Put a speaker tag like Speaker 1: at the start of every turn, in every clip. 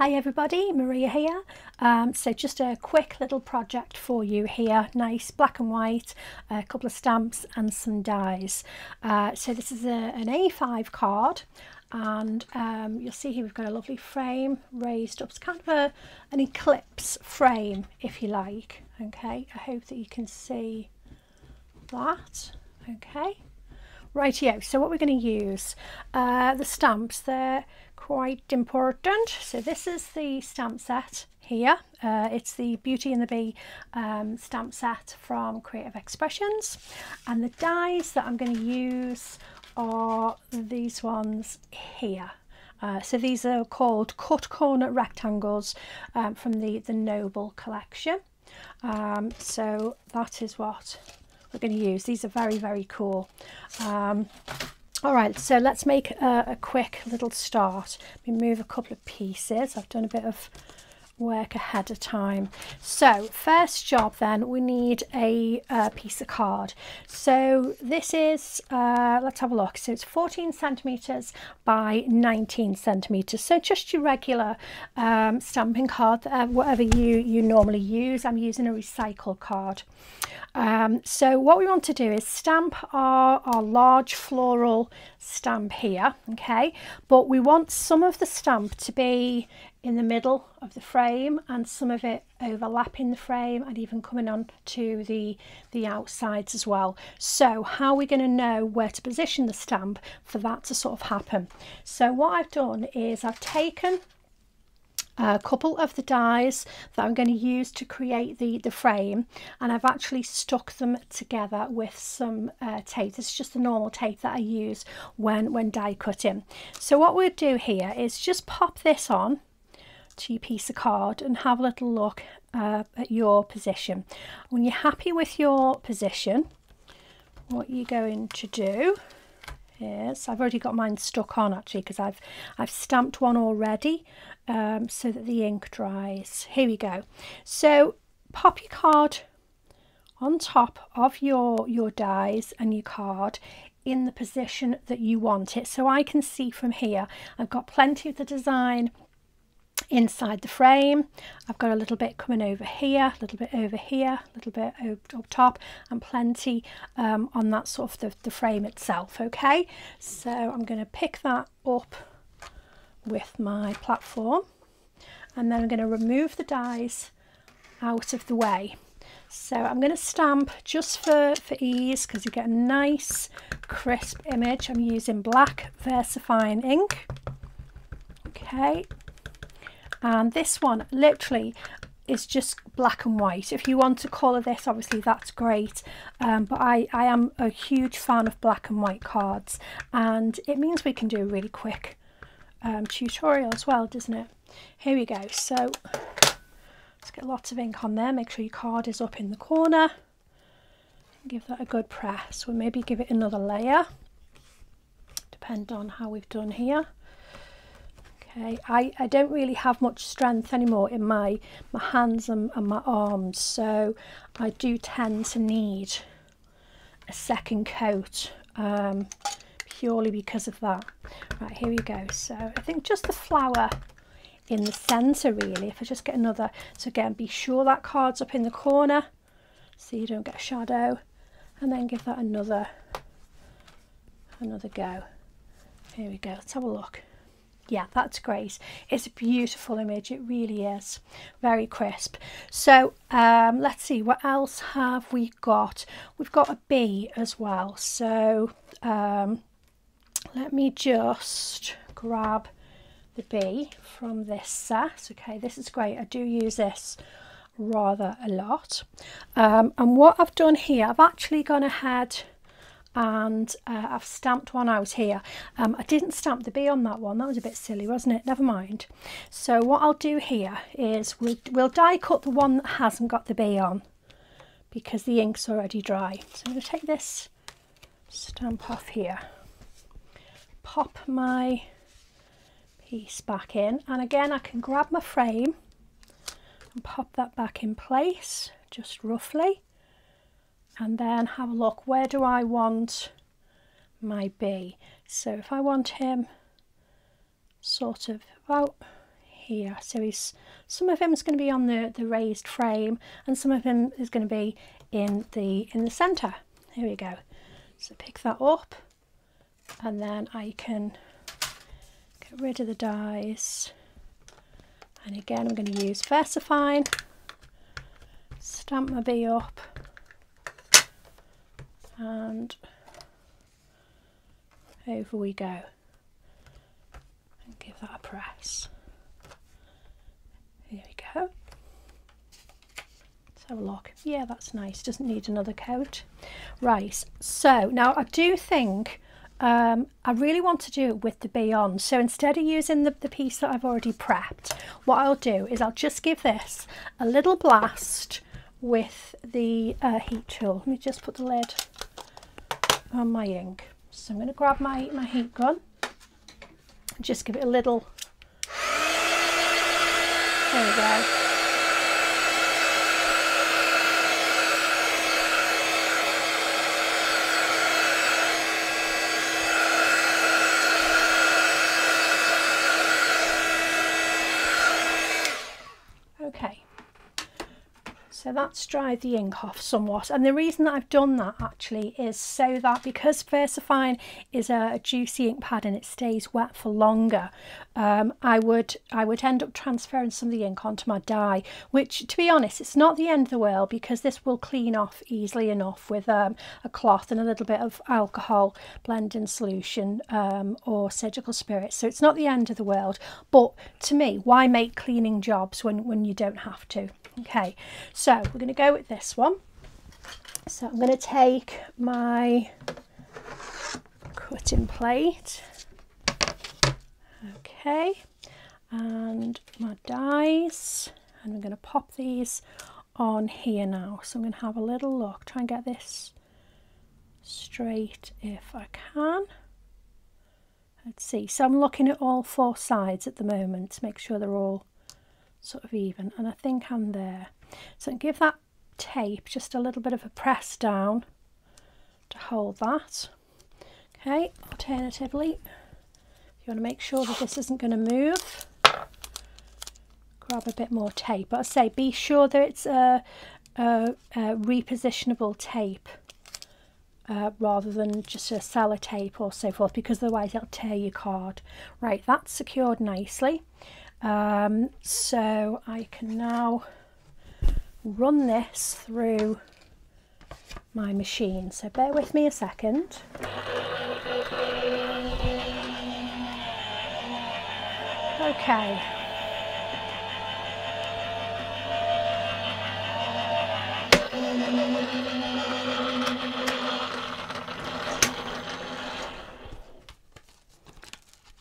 Speaker 1: Hi everybody, Maria here. So just a quick little project for you here, nice black and white, a couple of stamps and some dies. So this is an A5 card, and you'll see here we've got a lovely frame raised up. It's kind of an eclipse frame, if you like. Okay, I hope that you can see that. Okay. Rightio, so what we're going to use, the stamps, they're quite important. So this is the stamp set here. It's the Beauty and the Bee stamp set from Creative Expressions. And the dies that I'm going to use are these ones here. So these are called cut corner rectangles from the Noble collection. So that is what we're going to use. These are very, very cool. All right, so let's make a quick little start. We move a couple of pieces. I've done a bit of work ahead of time. So first job then, we need a piece of card. So this is, let's have a look. So it's 14 centimetres by 19 centimetres. So just your regular stamping card, whatever you normally use. I'm using a recycled card. So what we want to do is stamp our large floral stamp here, okay, but we want some of the stamp to be in the middle of the frame and some of it overlapping the frame and even coming on to the outsides as well. So how are we going to know where to position the stamp for that to sort of happen? So what I've done is I've taken a couple of the dies that I'm going to use to create the frame, and I've actually stuck them together with some tape. This is just the normal tape that I use when die cutting. So what we'll do here is just pop this on to your piece of card and have a little look at your position. When you're happy with your position, what you're going to do is, I've already got mine stuck on actually because I've stamped one already so that the ink dries. Here we go. So pop your card on top of your dies and your card in the position that you want it. So I can see from here I've got plenty of the design inside the frame. I've got a little bit coming over here, a little bit over here, a little bit up top, and plenty on that sort of the frame itself. Okay, so I'm going to pick that up with my platform, and then I'm going to remove the dies out of the way. So I'm going to stamp just for ease, because you get a nice crisp image. I'm using black VersaFine ink. Okay. And this one literally is just black and white. If you want to colour this, obviously that's great, but I am a huge fan of black and white cards, and it means we can do a really quick tutorial as well, doesn't it? Here we go. So let's get lots of ink on there. Make sure your card is up in the corner. Give that a good press. We'll maybe give it another layer, depend on how we've done here. Okay, I don't really have much strength anymore in my hands and my arms, so I do tend to need a second coat purely because of that. Right, here we go. So I think just the flower in the centre really, if I just get another, so again, be sure that card's up in the corner so you don't get a shadow, and then give that another go. Here we go, let's have a look. Yeah, that's great. It's a beautiful image. It really is. Very crisp. So let's see, what else have we got? We've got a bee as well. So let me just grab the bee from this set. Okay, this is great. I do use this rather a lot. And what I've done here, I've actually gone ahead and I've stamped one out here. I didn't stamp the bee on that one. That was a bit silly, wasn't it? Never mind. So what I'll do here is we'll die cut the one that hasn't got the bee on, because the ink's already dry. So I'm going to take this stamp off here, pop my piece back in, and again I can grab my frame and pop that back in place just roughly, and then have a look, where do I want my bee? So if I want him sort of about here. So some of him is going to be on the raised frame, and some of him is going to be in the centre. Here we go. So pick that up, and then I can get rid of the dies. And again, I'm going to use VersaFine, stamp my bee up, and over we go. And give that a press. Here we go. Let's have a look. Yeah, that's nice. Doesn't need another coat. Right, so now I do think I really want to do it with the bee on. So instead of using the piece that I've already prepped, what I'll do is I'll just give this a little blast with the heat tool. Let me just put the lid on my ink. So I'm going to grab my heat gun and just give it a little. There we go. Okay, so that's dried the ink off somewhat, and the reason that I've done that actually is so that because VersaFine is a juicy ink pad and it stays wet for longer, I would end up transferring some of the ink onto my die, which, to be honest, it's not the end of the world because this will clean off easily enough with a cloth and a little bit of alcohol blending solution or surgical spirit, so it's not the end of the world. But to me, why make cleaning jobs when you don't have to? Okay, so we're going to go with this one. So I'm going to take my cutting plate, okay, and my dies, and I'm going to pop these on here now. So I'm going to have a little look, try and get this straight if I can. Let's see, so I'm looking at all four sides at the moment to make sure they're all sort of even, and I think I'm there. So give that tape just a little bit of a press down to hold that. Okay, alternatively, if you want to make sure that this isn't going to move, grab a bit more tape. But I say be sure that it's a repositionable tape rather than just a sellotape or so forth, because otherwise it'll tear your card. Right, that's secured nicely. So I can now run this through my machine. So bear with me a second. Okay.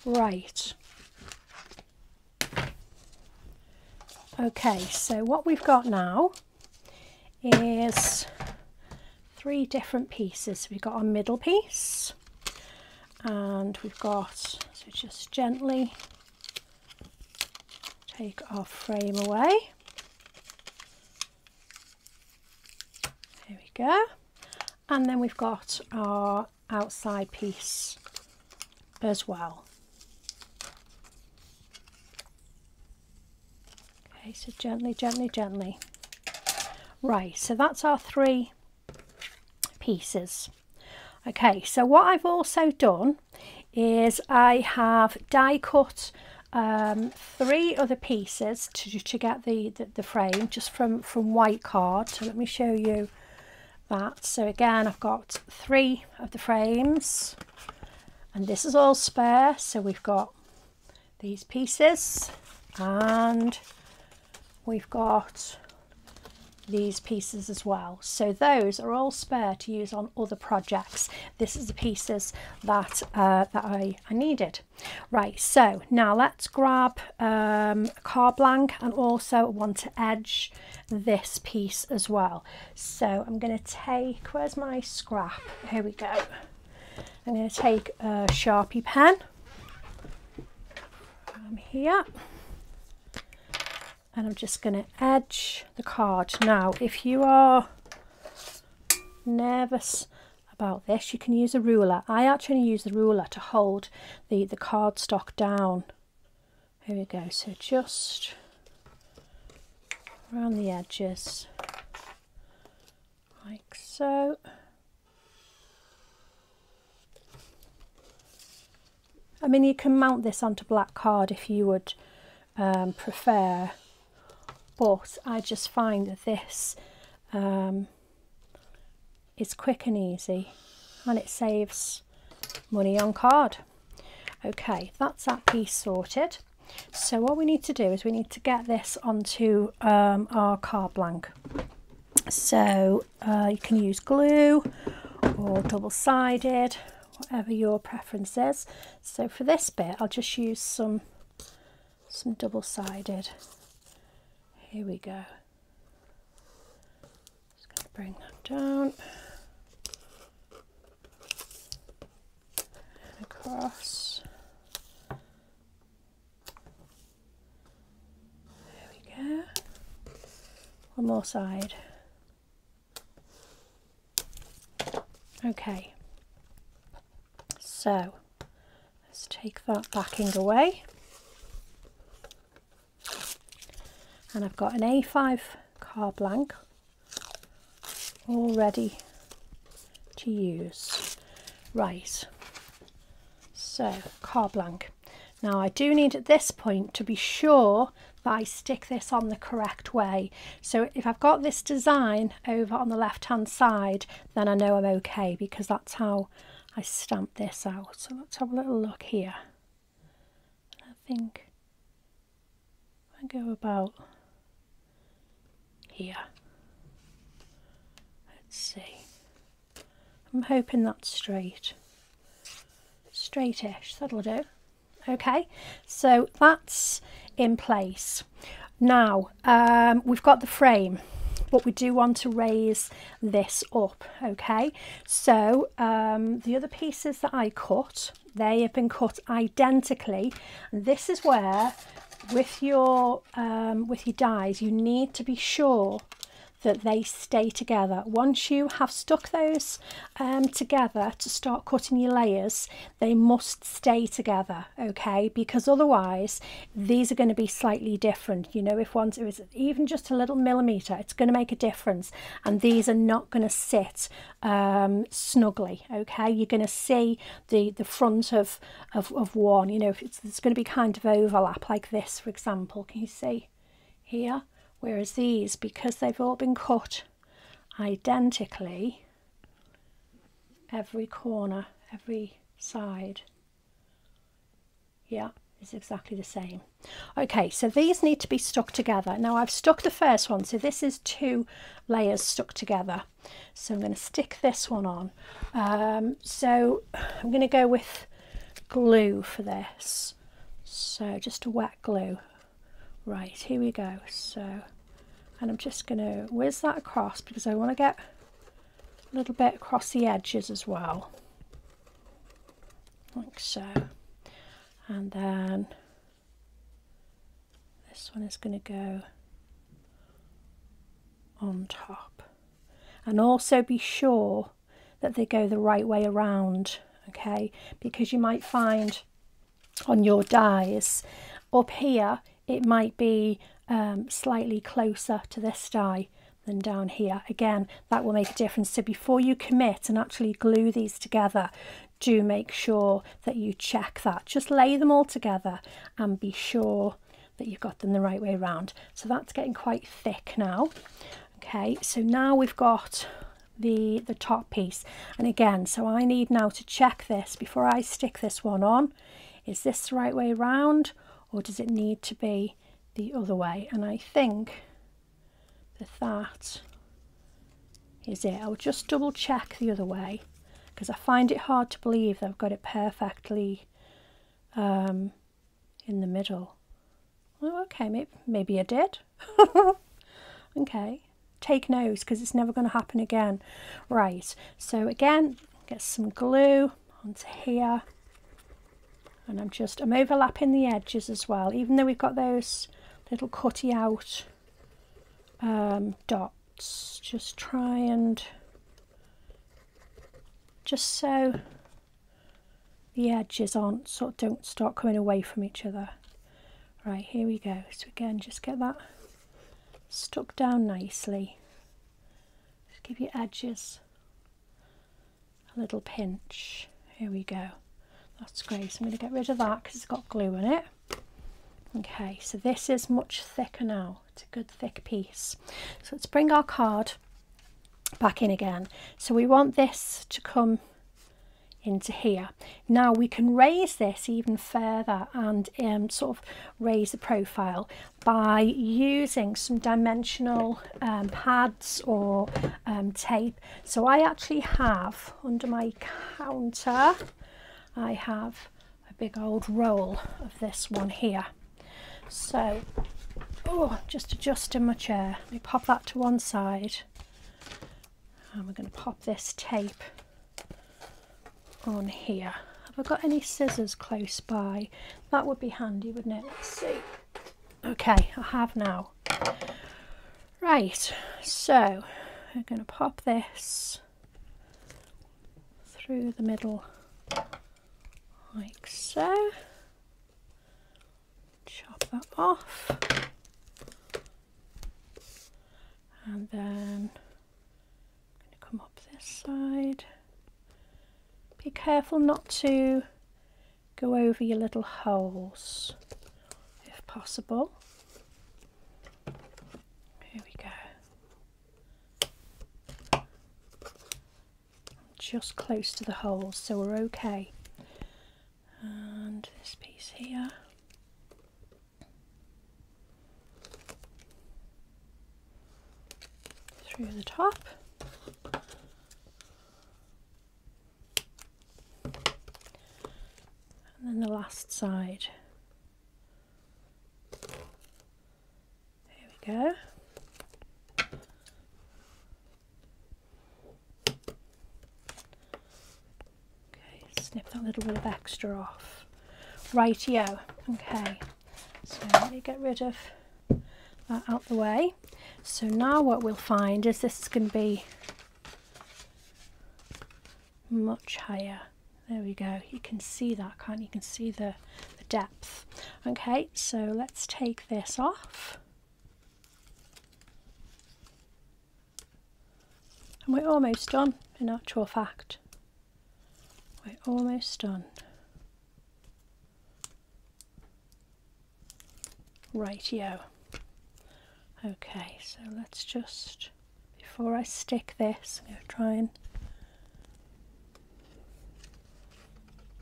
Speaker 1: Right. Okay, so what we've got now is three different pieces. We've got our middle piece, and we've got, so just gently take our frame away. There we go. And then we've got our outside piece as well. Okay, so gently, gently, gently. Right, so that's our three pieces. Okay, so what I've also done is I have die cut three other pieces to get the frame just from white card. So let me show you that. So again, I've got three of the frames, and this is all spare. So we've got these pieces, and we've got these pieces as well. So those are all spare to use on other projects. This is the pieces that I needed. Right, so now let's grab a card blank, and also I want to edge this piece as well. So I'm going to take, where's my scrap? Here we go. I'm going to take a Sharpie pen from here, and I'm just going to edge the card. Now, if you are nervous about this, you can use a ruler. I actually use the ruler to hold the cardstock down. There we go, so just around the edges, like so. I mean, you can mount this onto black card if you would prefer, but I just find that this is quick and easy, and it saves money on card. Okay, that's that piece sorted. So what we need to do is we need to get this onto our card blank. So you can use glue or double-sided, whatever your preference is. So for this bit, I'll just use some double-sided. Here we go. Just going to bring that down. And across. There we go. One more side. Okay. So let's take that backing away. And I've got an A5 card blank all ready to use. Right, so card blank. Now I do need at this point to be sure that I stick this on the correct way. So if I've got this design over on the left hand side, then I know I'm okay, because that's how I stamp this out. So let's have a little look here. I think I go about here. Let's see. I'm hoping that's straight. Straightish, that'll do. Okay, so that's in place. Now we've got the frame, but we do want to raise this up. Okay, so the other pieces that I cut, they have been cut identically, and this is where with your dies you need to be sure that they stay together. Once you have stuck those together to start cutting your layers, they must stay together, okay? Because otherwise these are going to be slightly different. You know, if one is even just a little millimetre, it's going to make a difference, and these are not going to sit snugly, okay? You're going to see the front of one, you know, if it's going to be kind of overlap like this, for example. Can you see here? Whereas these, because they've all been cut identically, every corner, every side, yeah, is exactly the same. Okay, so these need to be stuck together. Now I've stuck the first one, so this is 2 layers stuck together. So I'm going to stick this one on. So I'm going to go with glue for this. So just a wet glue. Right, here we go. So, and I'm just going to whiz that across because I want to get a little bit across the edges as well, like so. And then this one is going to go on top. And also be sure that they go the right way around, okay? Because you might find on your dies up here, it might be slightly closer to this die than down here. Again, that will make a difference. So before you commit and actually glue these together, do make sure that you check that. Just lay them all together and be sure that you've got them the right way around. So that's getting quite thick now. Okay, so now we've got the top piece. And again, so I need now to check this before I stick this one on. Is this the right way around, or does it need to be the other way? And I think that is it. I'll just double check the other way because I find it hard to believe that I've got it perfectly in the middle. Oh, okay, maybe I did. Okay, take notes because it's never going to happen again. Right, so again, get some glue onto here. And I'm overlapping the edges as well, even though we've got those little cutty out dots. Just try and, just so the edges don't start coming away from each other. Right, here we go. So again, just get that stuck down nicely. Just give your edges a little pinch. Here we go. That's great. So I'm going to get rid of that because it's got glue in it. Okay, so this is much thicker now. It's a good thick piece. So let's bring our card back in again. So we want this to come into here. Now we can raise this even further and sort of raise the profile by using some dimensional pads or tape. So I actually have under my counter, I have a big old roll of this one here. So, just adjusting my chair. Let me pop that to one side. And we're going to pop this tape on here. Have I got any scissors close by? That would be handy, wouldn't it? Let's see. Okay, I have now. Right, so we're going to pop this through the middle like so. Chop that off, and then I'm going to come up this side. Be careful not to go over your little holes if possible. Here we go. Just close to the holes, so we're okay. And this piece here. Through the top. And then the last side. Here we go. Okay, snip that little bit of extra off. Rightio. Okay, so let me get rid of that out the way. So now what we'll find is this is going to be much higher. There we go. You can see that, can't you? You can see the depth. Okay, so let's take this off. And we're almost done, in actual fact. We're almost done. Rightio. Okay, so let's just, before I stick this, I'm going to try and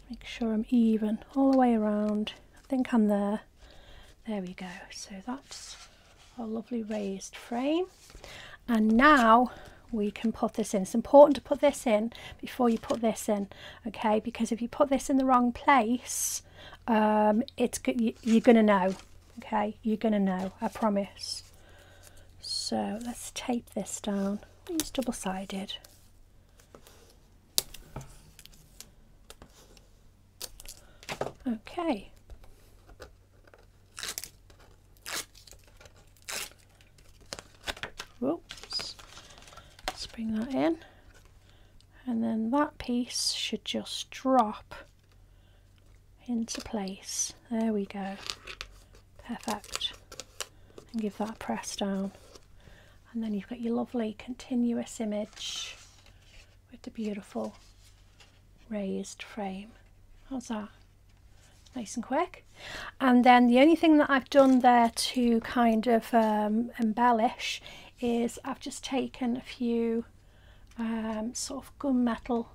Speaker 1: make sure I'm even all the way around. I think I'm there. There we go. So that's our lovely raised frame. And now we can put this in. It's important to put this in before you put this in, okay? Because if you put this in the wrong place, you're going to know, okay? You're going to know, I promise. So let's tape this down. Use double-sided. Okay. Whoops. Let's bring that in. And then that piece should just drop into place. There we go. Perfect. And give that a press down. And then you've got your lovely continuous image with the beautiful raised frame. How's that? Nice and quick. And then the only thing that I've done there to kind of embellish is I've just taken a few sort of gunmetal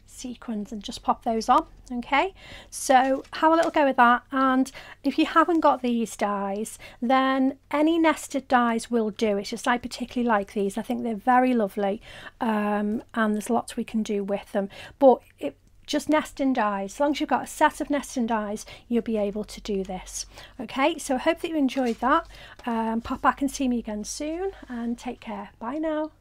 Speaker 1: sequins and just pop those on. Okay, so have a little go with that. And if you haven't got these dies, then any nested dies will do. It's just I particularly like these. I think they're very lovely, and there's lots we can do with them. But just nesting dies. As long as you've got a set of nesting dies, you'll be able to do this. Okay, so I hope that you enjoyed that. Pop back and see me again soon, and take care. Bye now.